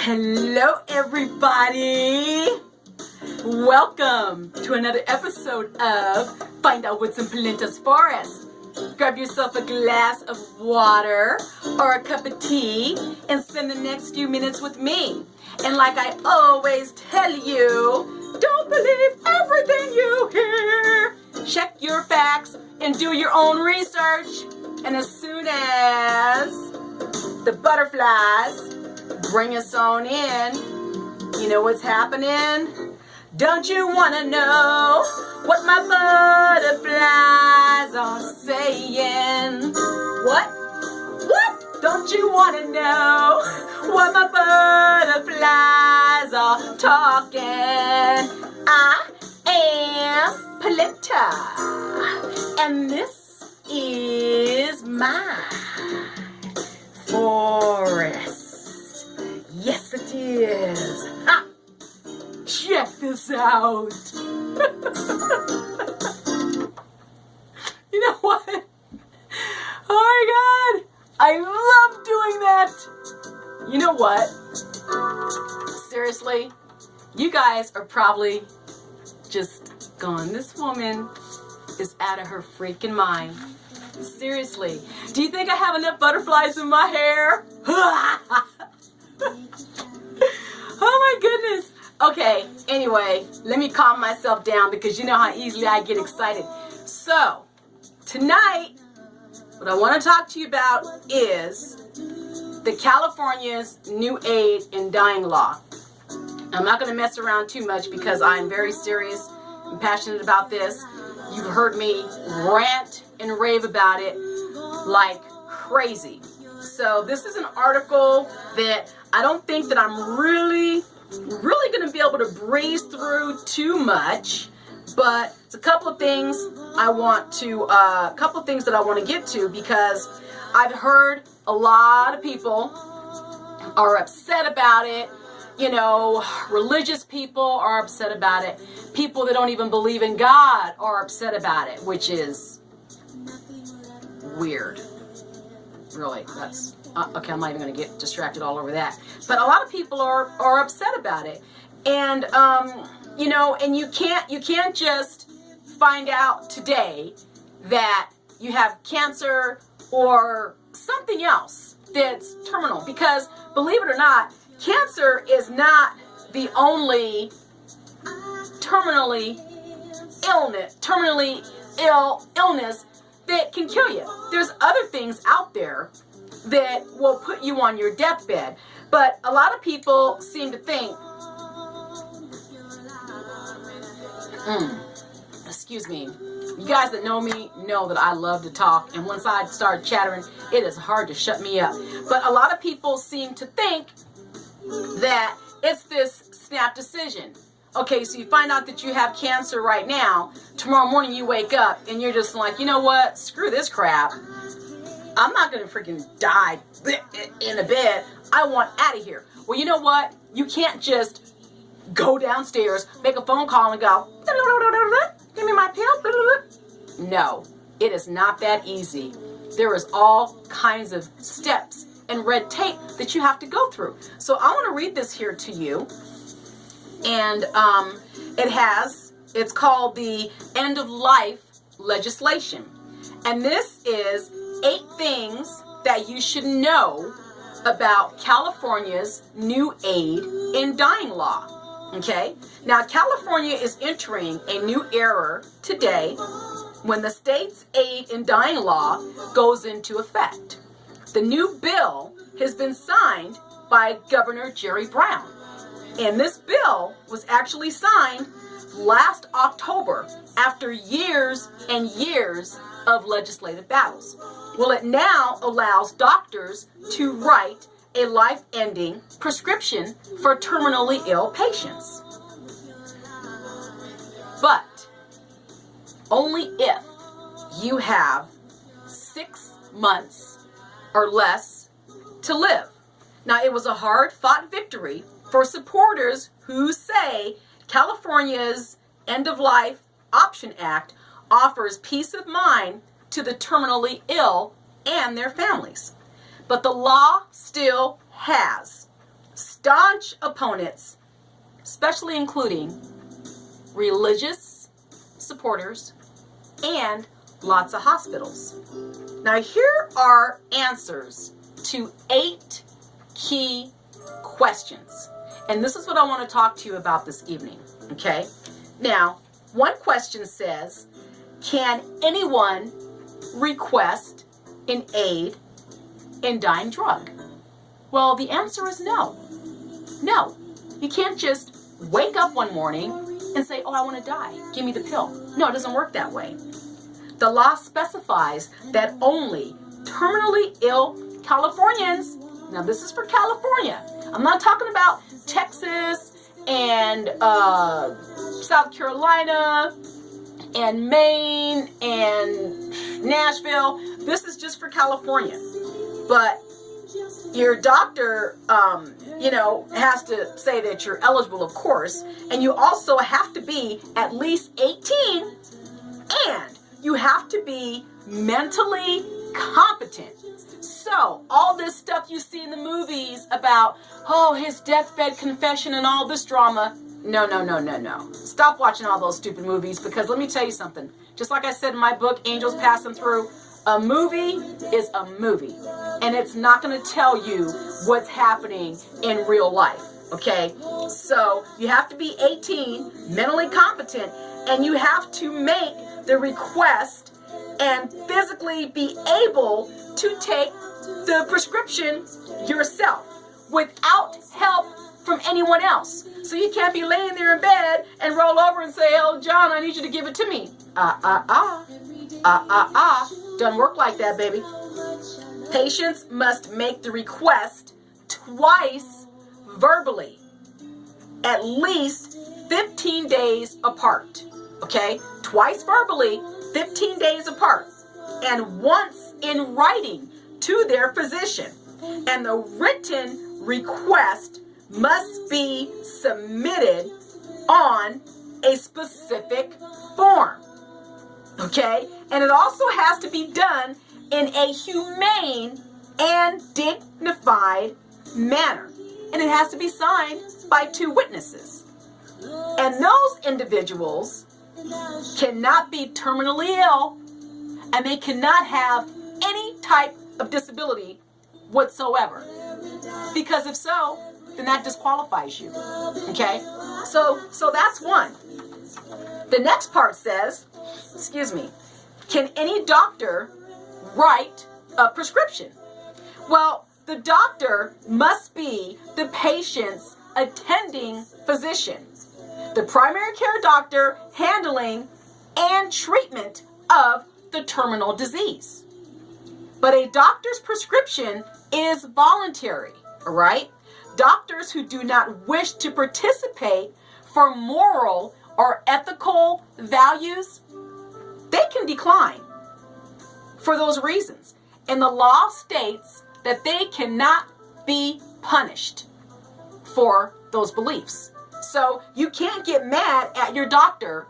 Hello, everybody. Welcome to another episode of Find Out What's in Pelenta's Forrest. Grab yourself a glass of water or a cup of tea and spend the next few minutes with me. And like I always tell you, don't believe everything you hear. Check your facts and do your own research. And as soon as the butterflies bring us on in, you know what's happening? Don't you want to know what my butterflies are saying? What? Don't you want to know what my butterflies are talking? I am Pelenta, and this is my Forrest. Yes, it is. Ha! Check this out. You know what? Oh my God. I love doing that. You know what? Seriously, you guys are probably just going, this woman is out of her freaking mind. Seriously. Do you think I have enough butterflies in my hair? Oh my goodness. Okay, anyway, let me calm myself down because you know how easily I get excited. So, tonight, what I want to talk to you about is the California's new aid in dying law. I'm not going to mess around too much because I'm very serious and passionate about this. You've heard me rant and rave about it like crazy. So this is an article that I don't think that I'm really going to be able to breeze through too much, but it's a couple of things I want to get to because I've heard a lot of people are upset about it. You know, religious people are upset about it. People that don't even believe in God are upset about it, which is weird. Really, that's okay. I'm not even going to get distracted all over that. But a lot of people are upset about it, and you know, and you can't just find out today that you have cancer or something else that's terminal, because believe it or not, cancer is not the only terminally illness that can kill you. There's other things out there that will put you on your deathbed. But a lot of people seem to think, excuse me, you guys that know me know that I love to talk, and once I start chattering, it is hard to shut me up. But a lot of people seem to think that it's this snap decision. Okay, so you find out that you have cancer right now. Tomorrow morning you wake up and you're just like, you know what? Screw this crap. I'm not going to freaking die in a bed. I want out of here. Well, you know what? You can't just go downstairs, make a phone call and go, give me my pill. No, it is not that easy. There is all kinds of steps and red tape that you have to go through. So I want to read this here to you. And it's called the End of Life legislation. And this is 8 things that you should know about California's new aid in dying law. Okay? Now, California is entering a new era today when the state's aid in dying law goes into effect. The new bill has been signed by Governor Jerry Brown. And this bill was actually signed last October after years and years of legislative battles. Well, it now allows doctors to write a life-ending prescription for terminally ill patients. But only if you have 6 months or less to live. Now, it was a hard-fought victory for supporters who say California's End of Life Option Act offers peace of mind to the terminally ill and their families. But the law still has staunch opponents, especially including religious supporters and lots of hospitals. Now, here are answers to 8 key questions. And this is what I want to talk to you about this evening, okay? Now, one question says, can anyone request an aid in dying drug? Well, the answer is no. No. You can't just wake up one morning and say, oh, I want to die. Give me the pill. No, it doesn't work that way. The law specifies that only terminally ill Californians, now this is for California. I'm not talking about Texas and South Carolina and Maine and Nashville. This is just for California. But your doctor, has to say that you're eligible, of course. And you also have to be at least 18. And you have to be mentally competent. So all this stuff you see in the movies about, oh, his deathbed confession and all this drama. No. Stop watching all those stupid movies, because let me tell you something. Just like I said in my book, Angels Passing Through, a movie is a movie. And it's not going to tell you what's happening in real life. Okay? So you have to be 18, mentally competent, and you have to make the request and physically be able to take the prescription yourself without help from anyone else. So you can't be laying there in bed and roll over and say, oh, John, I need you to give it to me. Doesn't work like that, baby. Patients must make the request twice verbally, at least 15 days apart. Okay? Twice verbally, 15 days apart, and once in writing to their physician. And the written request must be submitted on a specific form. Okay? And it also has to be done in a humane and dignified manner. And it has to be signed by 2 witnesses. And those individuals cannot be terminally ill, and they cannot have any type of disability whatsoever. Because if so, then that disqualifies you. Okay? So that's one. The next part says, can any doctor write a prescription? Well, the doctor must be the patient's attending physician, the primary care doctor handling and treatment of the terminal disease. But a doctor's prescription is voluntary, all right? Doctors who do not wish to participate for moral or ethical values, they can decline for those reasons. And the law states that they cannot be punished for those beliefs. So you can't get mad at your doctor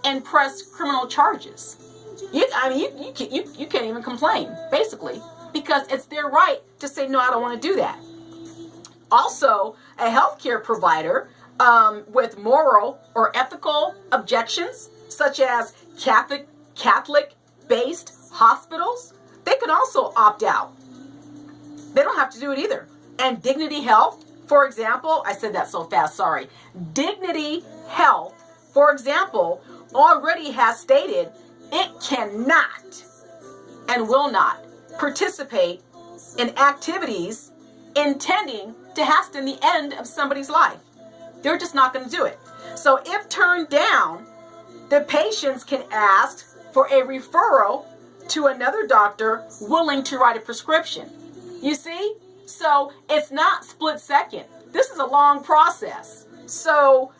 and press criminal charges. You can't even complain, basically, because it's their right to say, no, I don't want to do that. Also, a healthcare provider with moral or ethical objections, such as Catholic-based hospitals, they can also opt out. They don't have to do it either. And Dignity Health, for example, I said that so fast, sorry. Dignity Health, for example, already has stated it cannot and will not participate in activities intending to hasten the end of somebody's life. They're just not going to do it. So if turned down, the patients can ask for a referral to another doctor willing to write a prescription. You see? So it's not split second. This is a long process. So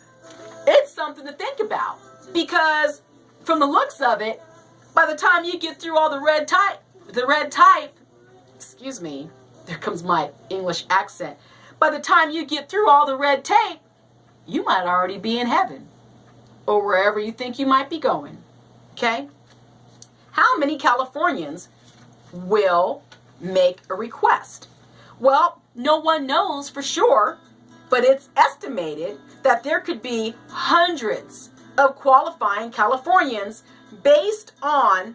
it's something to think about, because from the looks of it, by the time you get through all the red type, excuse me, there comes my English accent. By the time you get through all the red tape, you might already be in heaven or wherever you think you might be going. Okay? How many Californians will make a request? Well, no one knows for sure, but it's estimated that there could be hundreds of qualifying Californians based on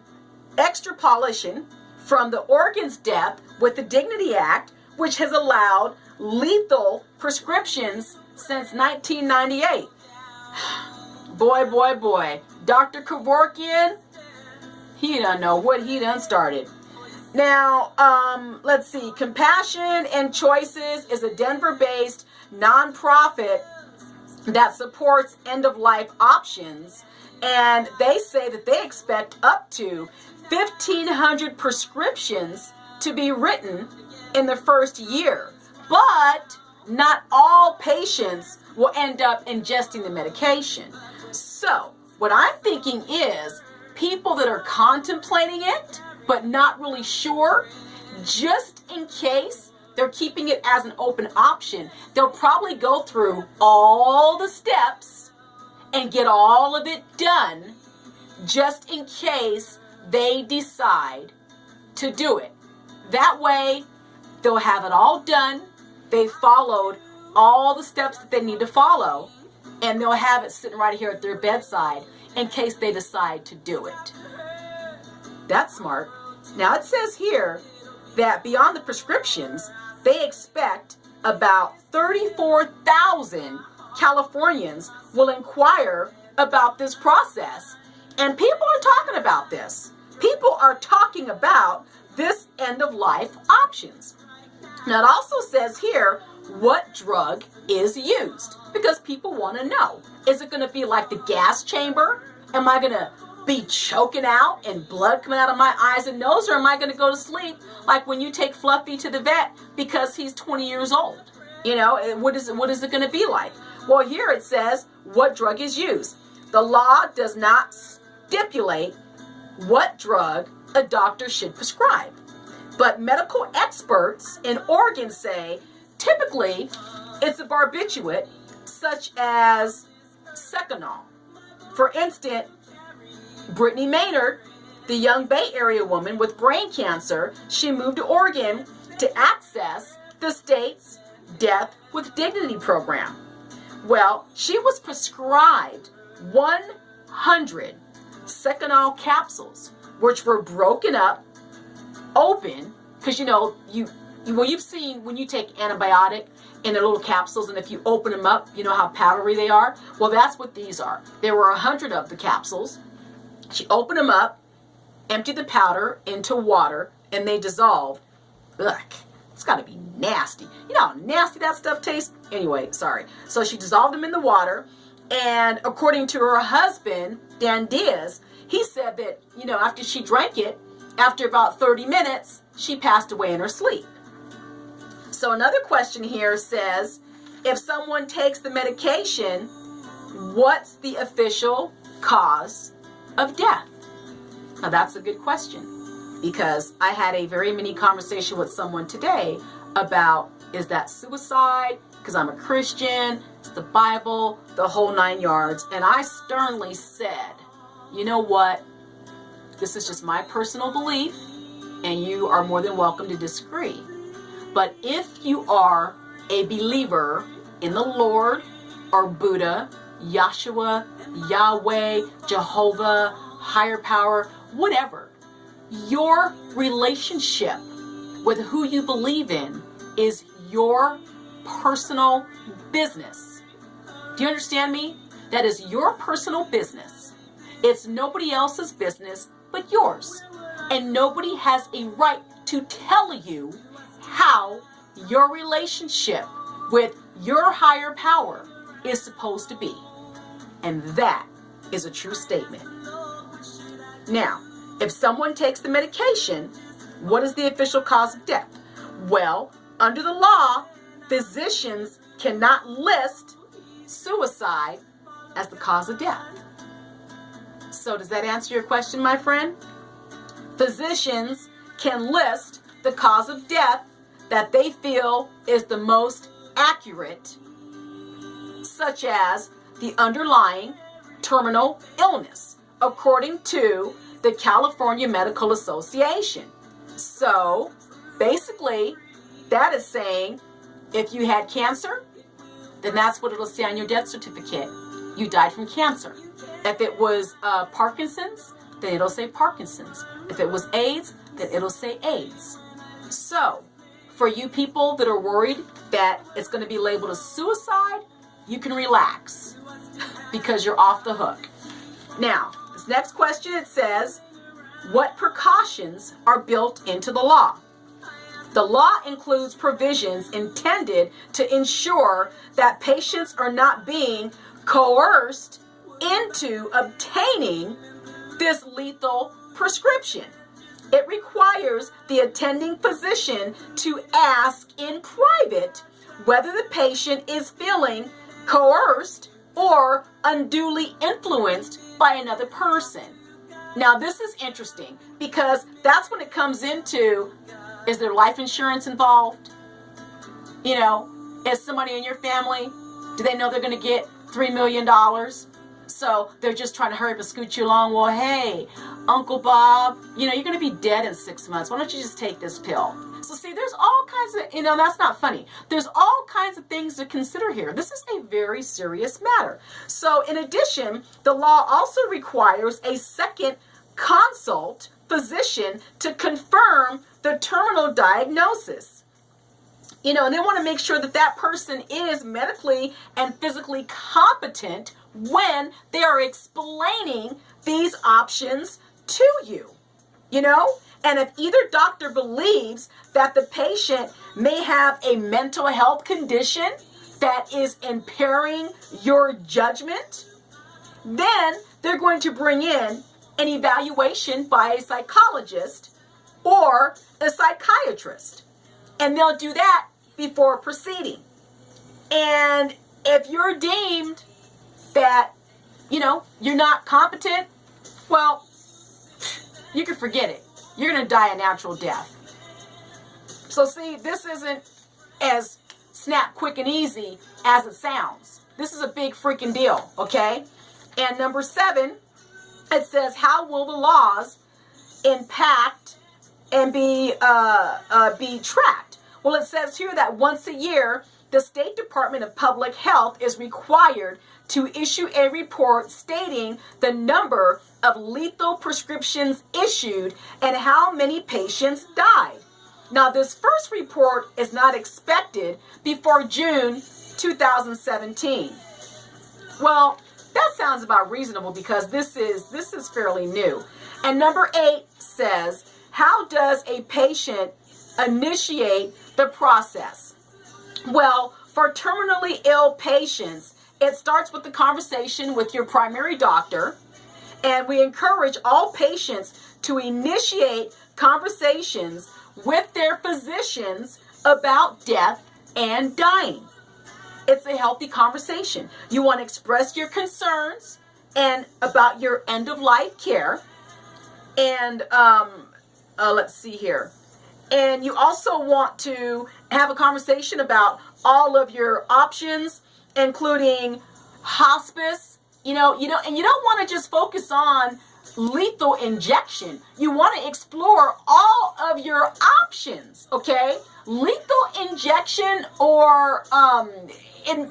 extrapolation from the organs death with the Dignity Act, which has allowed lethal prescriptions since 1998. Boy. Dr. Kevorkian, he don't know what he done started. Now, let's see. Compassion and Choices is a Denver-based nonprofit that supports end-of-life options. And they say that they expect up to 1,500 prescriptions to be written in the first year. But not all patients will end up ingesting the medication. So, what I'm thinking is people that are contemplating it, but not really sure, just in case they're keeping it as an open option, they'll probably go through all the steps and get all of it done just in case they decide to do it. That way, they'll have it all done. They followed all the steps that they need to follow, and they'll have it sitting right here at their bedside in case they decide to do it. That's smart. Now, it says here that beyond the prescriptions, they expect about 34,000 Californians will inquire about this process. And people are talking about this. People are talking about this end-of-life options. Now, it also says here what drug is used, because people want to know. Is it going to be like the gas chamber? Am I going to be choking out and blood coming out of my eyes and nose, or am I going to go to sleep like when you take Fluffy to the vet because he's 20 years old? You know, what is it going to be like? Well, here it says what drug is used. The law does not stipulate what drug a doctor should prescribe, but medical experts in Oregon say typically it's a barbiturate such as Seconal. For instance, Brittany Maynard, the young Bay Area woman with brain cancer, she moved to Oregon to access the state's Death with Dignity program. Well, she was prescribed 100 Seconal capsules, which were broken up, open, because you've seen when you take antibiotic in their little capsules, and if you open them up, you know how powdery they are? Well, that's what these are. There were 100 of the capsules. She opened them up, emptied the powder into water, and they dissolved. Ugh, it's got to be nasty. You know how nasty that stuff tastes? Anyway, sorry. So she dissolved them in the water, and according to her husband, Dan Diaz, he said that, after she drank it, after about 30 minutes, she passed away in her sleep. So another question here says, if someone takes the medication, what's the official cause of death? Now that's a good question, because I had a very mini conversation with someone today about, is that suicide? Because I'm a Christian, it's the Bible, the whole 9 yards. And I sternly said, you know what? This is just my personal belief, and you are more than welcome to disagree. But if you are a believer in the Lord or Buddha, Yahshua, Yahweh, Jehovah, higher power, whatever, your relationship with who you believe in is your personal business. Do you understand me? That is your personal business. It's nobody else's business but yours. And nobody has a right to tell you how your relationship with your higher power is supposed to be. And that is a true statement. Now, if someone takes the medication, what is the official cause of death? Well, under the law, physicians cannot list suicide as the cause of death. So does that answer your question, my friend? Physicians can list the cause of death that they feel is the most accurate, such as the underlying terminal illness, according to the California Medical Association. So basically, that is saying if you had cancer, then that's what it'll say on your death certificate. You died from cancer. If it was Parkinson's, then it'll say Parkinson's. If it was AIDS, then it'll say AIDS. So, for you people that are worried that it's going to be labeled as suicide, you can relax because you're off the hook. Now, this next question, it says, what precautions are built into the law? The law includes provisions intended to ensure that patients are not being coerced into obtaining this lethal prescription. It requires the attending physician to ask in private whether the patient is feeling coerced or unduly influenced by another person. Now, this is interesting because that's when it comes into, is there life insurance involved? You know, is somebody in your family, do they know they're going to get $3 million? So they're just trying to hurry up and scoot you along. Well, hey, Uncle Bob, you know, you're going to be dead in 6 months. Why don't you just take this pill? So see, there's all kinds of, you know, that's not funny. There's all kinds of things to consider here. This is a very serious matter. So in addition, the law also requires a second consult physician to confirm the terminal diagnosis. You know, and they want to make sure that that person is medically and physically competent when they are explaining these options to you, you know? And if either doctor believes that the patient may have a mental health condition that is impairing your judgment, then they're going to bring in an evaluation by a psychologist or a psychiatrist. And they'll do that before proceeding. And if you're deemed that, you know, you're not competent, well, you can forget it. You're going to die a natural death. So see, this isn't as snap, quick, and easy as it sounds. This is a big freaking deal, okay? And number 7, it says, how will the laws impact and be tracked? Well, it says here that once a year, the State Department of Public Health is required to issue a report stating the number of lethal prescriptions issued and how many patients died. Now, this first report is not expected before June 2017. Well, that sounds about reasonable because this is fairly new. And number 8 says, how does a patient initiate the process? Well, for terminally ill patients, it starts with the conversation with your primary doctor, and we encourage all patients to initiate conversations with their physicians about death and dying. It's a healthy conversation. You want to express your concerns and about your end-of-life care. And let's see here. And you also want to have a conversation about all of your options, including hospice. You know, and you don't want to just focus on lethal injection. You want to explore all of your options, okay? Lethal injection or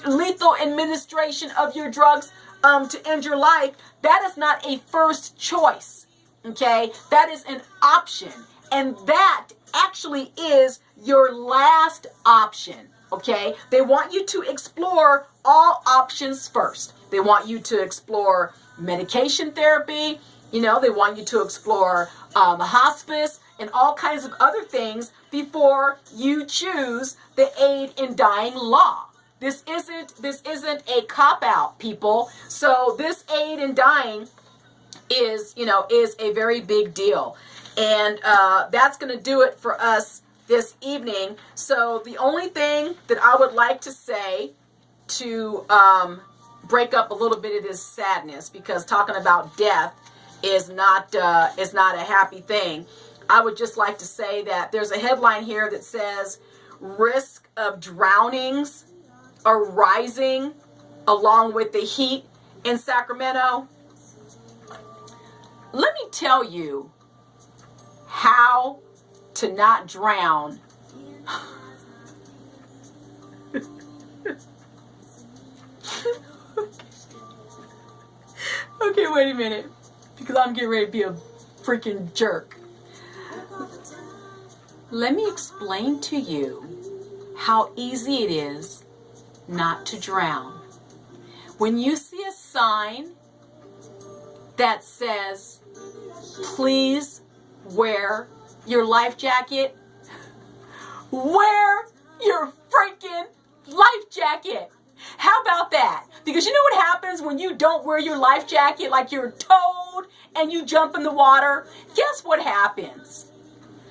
lethal administration of your drugs to end your life, that is not a first choice, okay? That is an option, and that actually is your last option, okay? They want you to explore all options first. They want you to explore medication therapy. You know, they want you to explore hospice and all kinds of other things before you choose the aid in dying law. This isn't a cop-out, people. So this aid in dying is a very big deal. And that's going to do it for us this evening. So the only thing that I would like to say to break up a little bit of this sadness, because talking about death is not a happy thing. I would just like to say that there's a headline here that says risk of drownings are rising along with the heat in Sacramento. Let me tell you how to not drown Wait a minute, because I'm getting ready to be a freaking jerk. Let me explain to you how easy it is not to drown. When you see a sign that says, please wear your life jacket, wear your freaking life jacket. How about that? Because you know what happens when you don't wear your life jacket, like you're towed and you jump in the water? Guess what happens?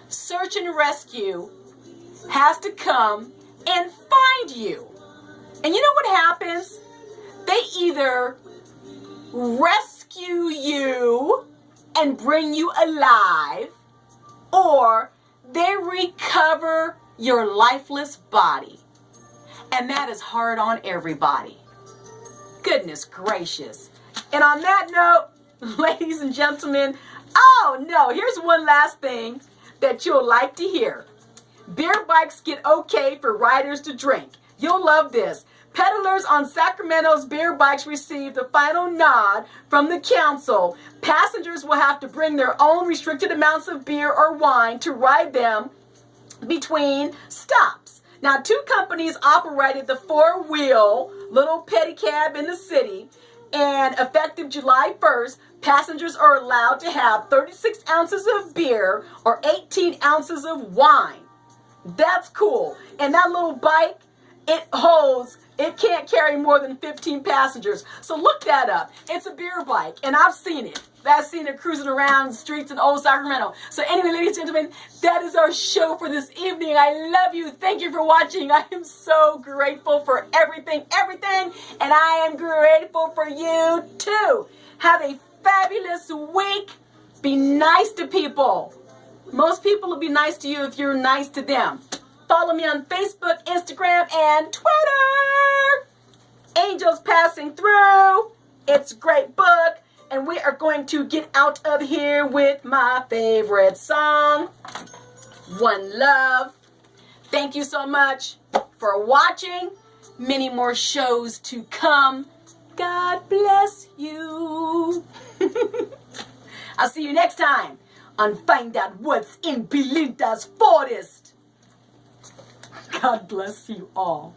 Search and rescue has to come and find you. And you know what happens? They either rescue you and bring you alive, or they recover your lifeless body. And that is hard on everybody. Goodness gracious. And on that note, ladies and gentlemen, oh no, here's one last thing that you'll like to hear. Beer bikes get okay for riders to drink. You'll love this. Peddlers on Sacramento's beer bikes received the final nod from the council. Passengers will have to bring their own restricted amounts of beer or wine to ride them between stops. Now, 2 companies operated the 4-wheel little pedicab in the city, and effective July 1st, passengers are allowed to have 36 ounces of beer or 18 ounces of wine. That's cool. And that little bike, it can't carry more than 15 passengers. So look that up. It's a beer bike, and I've seen it. I've seen it cruising around the streets in old Sacramento. So anyway, ladies and gentlemen, that is our show for this evening. I love you. Thank you for watching. I am so grateful for everything, and I am grateful for you too. Have a fabulous week. Be nice to people. Most people will be nice to you if you're nice to them. Follow me on Facebook, Instagram, and Twitter. Angels Passing Through. It's a great book. And we are going to get out of here with my favorite song, One Love. Thank you so much for watching. Many more shows to come. God bless you. I'll see you next time on Find Out What's in Pelenta's Forrest. God bless you all.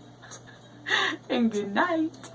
And good night.